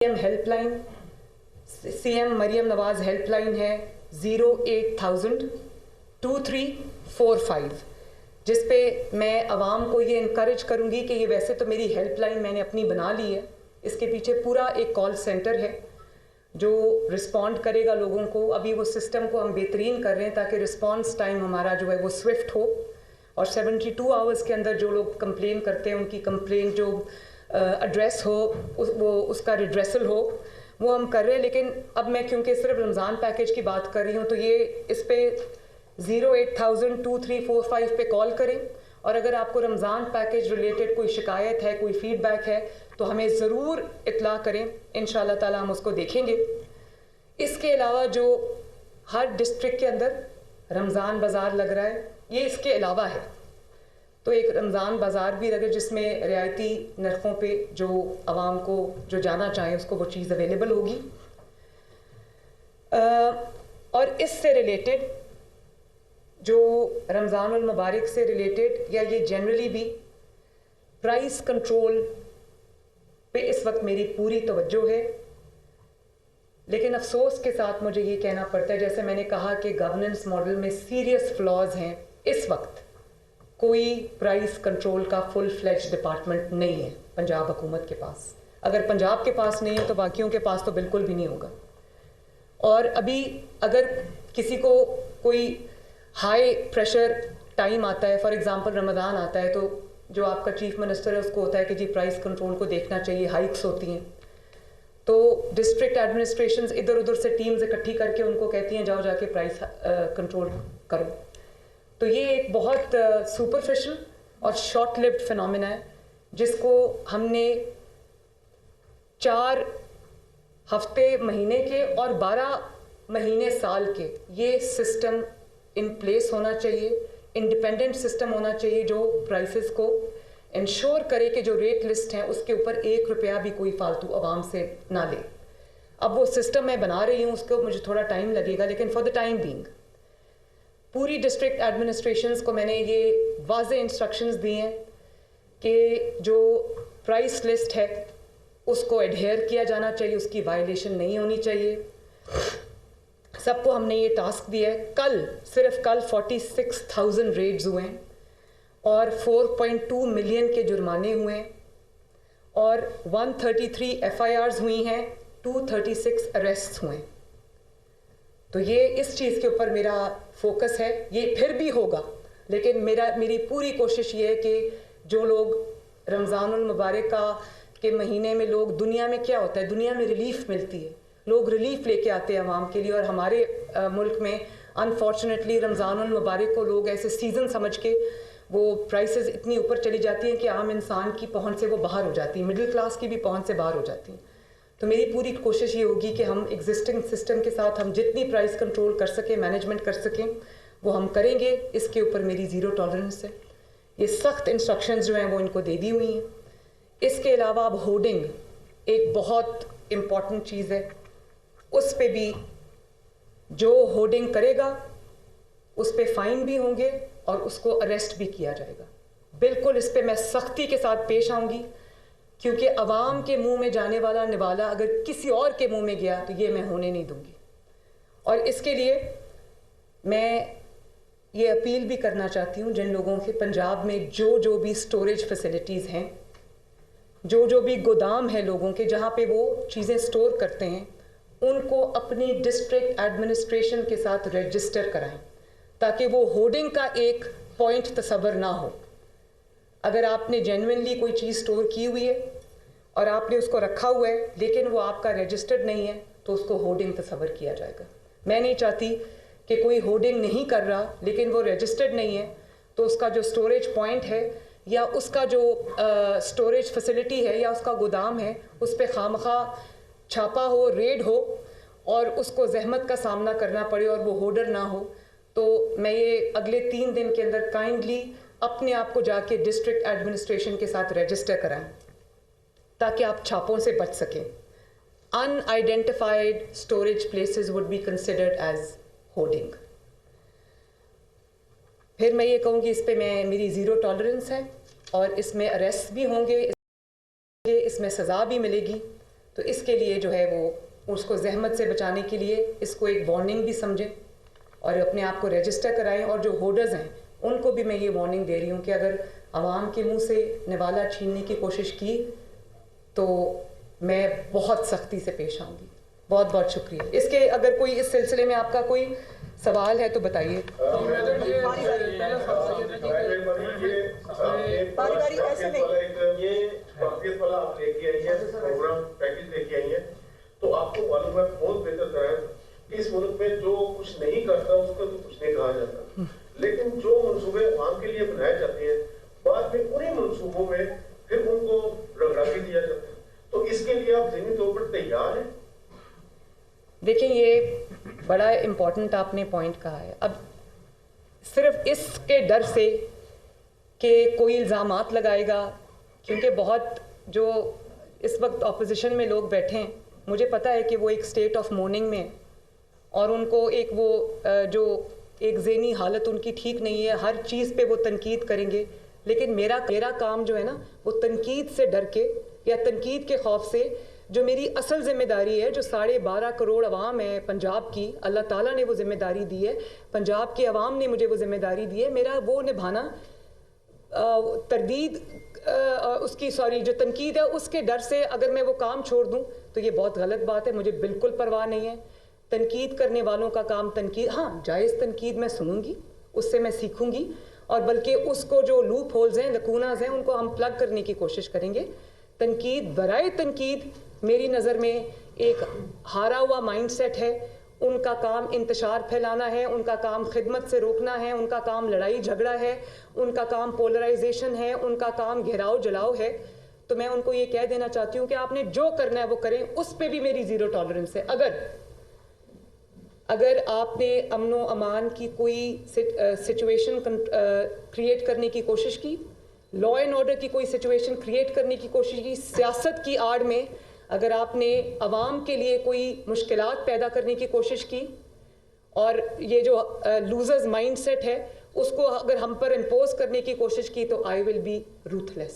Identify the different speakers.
Speaker 1: CM helpline, CM Maryam Nawaz helpline है 080002345, जिस पे मैं आवाम को ये इनकरेज करूँगी कि ये वैसे तो मेरी हेल्पलाइन मैंने अपनी बना ली है, इसके पीछे पूरा एक कॉल सेंटर है जो रिस्पॉन्ड करेगा लोगों को। अभी वो सिस्टम को हम बेहतरीन कर रहे हैं ताकि रिस्पॉन्स टाइम हमारा जो है वो स्विफ्ट हो और 72 आवर्स के अंदर जो लोग कंप्लेन करते हैं उनकी कंप्लेन जो एड्रेस हो वो उसका रिड्रेसल हो, वो हम कर रहे हैं। लेकिन अब मैं क्योंकि सिर्फ रमज़ान पैकेज की बात कर रही हूँ तो ये इस पे 080002345 पे कॉल करें और अगर आपको रमज़ान पैकेज रिलेटेड कोई शिकायत है, कोई फीडबैक है तो हमें ज़रूर इत्ला करें, इंशाल्लाह ताला हम उसको देखेंगे। इसके अलावा जो हर डिस्ट्रिक्ट के अंदर रमज़ान बाज़ार लग रहा है, ये इसके अलावा है तो एक रमज़ान बाज़ार भी लगे जिसमें रियायती नरखों पे जो आवाम को जो जाना चाहे उसको वो चीज़ अवेलेबल होगी। और इससे रिलेटेड जो रमज़ान उल मुबारक से रिलेटेड या ये जनरली भी प्राइस कंट्रोल पे इस वक्त मेरी पूरी तवज्जो है। लेकिन अफसोस के साथ मुझे ये कहना पड़ता है, जैसे मैंने कहा कि गवर्नेंस मॉडल में सीरियस फ्लॉज हैं। इस वक्त कोई प्राइस कंट्रोल का फुल फ्लेज डिपार्टमेंट नहीं है पंजाब हुकूमत के पास। अगर पंजाब के पास नहीं है तो बाकियों के पास तो बिल्कुल भी नहीं होगा। और अभी अगर किसी को कोई हाई प्रेशर टाइम आता है, फॉर एग्जांपल रमज़ान आता है, तो जो आपका चीफ मिनिस्टर है उसको होता है कि जी प्राइस कंट्रोल को देखना चाहिए, हाइक्स होती हैं, तो डिस्ट्रिक्ट एडमिनिस्ट्रेशंस इधर उधर से टीम्स इकट्ठी करके उनको कहती हैं जाओ जाके प्राइस कंट्रोल करो। तो ये एक बहुत सुपरफिशियल और शॉर्ट लिव्ड फिनोमिना है जिसको हमने 4 हफ्ते महीने के और 12 महीने साल के ये सिस्टम इन प्लेस होना चाहिए। इंडिपेंडेंट सिस्टम होना चाहिए जो प्राइसेस को इंश्योर करे कि जो रेट लिस्ट है उसके ऊपर 1 रुपया भी कोई फालतू आवाम से ना ले। अब वो सिस्टम मैं बना रही हूँ, उसको मुझे थोड़ा टाइम लगेगा, लेकिन फॉर द टाइम बीइंग पूरी डिस्ट्रिक्ट एडमिनिस्ट्रेशंस को मैंने ये वाज़े इंस्ट्रक्शंस दिए हैं कि जो प्राइस लिस्ट है उसको एडहेयर किया जाना चाहिए, उसकी वायलेशन नहीं होनी चाहिए। सबको हमने ये टास्क दिया है। सिर्फ कल 46,000 रेड्स हुए हैं और 4.2 मिलियन के जुर्माने हुए हैं और 133 FIRs हुई हैं, 236 अरेस्ट हुए हैं। तो ये इस चीज़ के ऊपर मेरा फोकस है। ये फिर भी होगा, लेकिन मेरी पूरी कोशिश ये है कि जो लोग रमज़ानुल मुबारक के महीने में लोग, दुनिया में क्या होता है, दुनिया में रिलीफ मिलती है, लोग रिलीफ लेके आते हैं आवाम के लिए। और हमारे मुल्क में अनफॉर्चुनेटली रमज़ानुल मुबारक को लोग ऐसे सीज़न समझ के वो प्राइसेस इतनी ऊपर चली जाती हैं कि आम इंसान की पहुंच से वो बाहर हो जाती हैं, मिडिल क्लास की भी पहुंच से बाहर हो जाती हैं। तो मेरी पूरी कोशिश ये होगी कि हम एग्जिस्टिंग सिस्टम के साथ हम जितनी प्राइस कंट्रोल कर सकें, मैनेजमेंट कर सकें, वो हम करेंगे। इसके ऊपर मेरी ज़ीरो टॉलरेंस है। ये सख्त इंस्ट्रक्शंस जो हैं वो इनको दे दी हुई हैं। इसके अलावा अब होर्डिंग एक बहुत इम्पॉर्टेंट चीज़ है। उस पे भी जो होर्डिंग करेगा उस पे फ़ाइन भी होंगे और उसको अरेस्ट भी किया जाएगा। बिल्कुल इस पे मैं सख्ती के साथ पेश आऊँगी, क्योंकि अवाम के मुंह में जाने वाला निवाला अगर किसी और के मुंह में गया तो ये मैं होने नहीं दूंगी। और इसके लिए मैं ये अपील भी करना चाहती हूँ जिन लोगों के पंजाब में जो भी स्टोरेज फैसिलिटीज़ हैं, जो भी गोदाम है लोगों के जहाँ पे वो चीज़ें स्टोर करते हैं, उनको अपनी डिस्ट्रिक्ट एडमिनिस्ट्रेशन के साथ रजिस्टर कराएं ताकि वो होर्डिंग का एक पॉइंट तस्वर ना हो। अगर आपने जेन्युइनली कोई चीज़ स्टोर की हुई है और आपने उसको रखा हुआ है लेकिन वो आपका रजिस्टर्ड नहीं है तो उसको होर्डिंग तस्वर किया जाएगा। मैं नहीं चाहती कि कोई होर्डिंग नहीं कर रहा लेकिन वो रजिस्टर्ड नहीं है तो उसका जो स्टोरेज पॉइंट है या उसका जो स्टोरेज फैसिलिटी है या उसका गोदाम है उस पर खामखा छापा हो, रेड हो और उसको जहमत का सामना करना पड़े और वो होर्डर ना हो। तो मैं ये अगले 3 दिन के अंदर काइंडली अपने आप को जाके डिस्ट्रिक्ट एडमिनिस्ट्रेशन के साथ रजिस्टर कराएं ताकि आप छापों से बच सकें। Unidentified storage places would be considered as hoarding. फिर मैं ये कहूँगी इस पे मेरी ज़ीरो टॉलरेंस है और इसमें अरेस्ट भी होंगे, इसमें सज़ा भी मिलेगी। तो इसके लिए जो है वो उसको जहमत से बचाने के लिए इसको एक वार्निंग भी समझें और अपने आप को रजिस्टर कराएं। और जो होर्डर्स हैं उनको भी मैं ये वार्निंग दे रही हूँ कि अगर आवाम के मुंह से निवाला छीनने की कोशिश की तो मैं बहुत सख्ती से पेश आऊँगी। बहुत बहुत शुक्रिया। इसके अगर कोई इस सिलसिले में आपका कोई सवाल है तो बताइए।
Speaker 2: तो आपको मालूम है बहुत बेहतर तरह इस मुल्क में जो कुछ नहीं करता उसको तो कुछ नहीं कहा जाता, लेकिन जो मंसूबे आवाम के लिए बनाए जाते हैं बाद में उन्हीं मंसूबों में फिर उनको रगड़ा भी दिया जाता है। तो इसके लिए आप ज़हनी तौर पर तैयार हैं?
Speaker 1: देखिए, ये बड़ा इम्पोर्टेंट आपने पॉइंट कहा है। अब सिर्फ इसके डर से कि कोई इल्ज़ामात लगाएगा, क्योंकि बहुत जो इस वक्त ऑपोजिशन में लोग बैठे हैं, मुझे पता है कि वो एक स्टेट ऑफ मॉर्निंग में और उनको एक वो जो एक ज़हनी हालत उनकी ठीक नहीं है, हर चीज़ पे वो तनकीद करेंगे। लेकिन मेरा काम जो है ना, वो तनकीद से डर के या तनकीद के खौफ से जो मेरी असल ज़िम्मेदारी है, जो 12.5 करोड़ अवाम है पंजाब की, अल्लाह ताला ने वो ज़िम्मेदारी दी है, पंजाब की अवाम ने मुझे वो ज़िम्मेदारी दी है, मेरा वो निभाना तरदीद जो तनकीद है उसके डर से अगर मैं वो काम छोड़ दूं तो ये बहुत गलत बात है। मुझे बिल्कुल परवाह नहीं है। तनकीद करने वालों का काम तनकीद, हाँ जायज़ तनकीद मैं सुनूंगी, उससे मैं सीखूंगी और बल्कि उसको जो लूप होल्स हैं, लकूनाज हैं, उनको हम प्लग करने की कोशिश करेंगे। तनकीद बराए तनकीद मेरी नज़र में एक हारा हुआ माइंडसेट है। उनका काम इंतशार फैलाना है, उनका काम खिदमत से रोकना है, उनका काम लड़ाई झगड़ा है, उनका काम पोलराइजेशन है, उनका काम घेराव जलाओ है। तो मैं उनको ये कह देना चाहती हूँ कि आपने जो करना है वो करें, उस पर भी मेरी ज़ीरो टॉलरेंस है। अगर आपने अमनो अमान की कोई सिचुएशन क्रिएट करने की कोशिश की, लॉ एंड ऑर्डर की कोई सिचुएशन क्रिएट करने की कोशिश की, सियासत की आड़ में अगर आपने अवाम के लिए कोई मुश्किलात पैदा करने की कोशिश की और ये जो लूजर्स माइंडसेट है उसको अगर हम पर इम्पोज करने की कोशिश की, तो आई विल बी रूथलेस।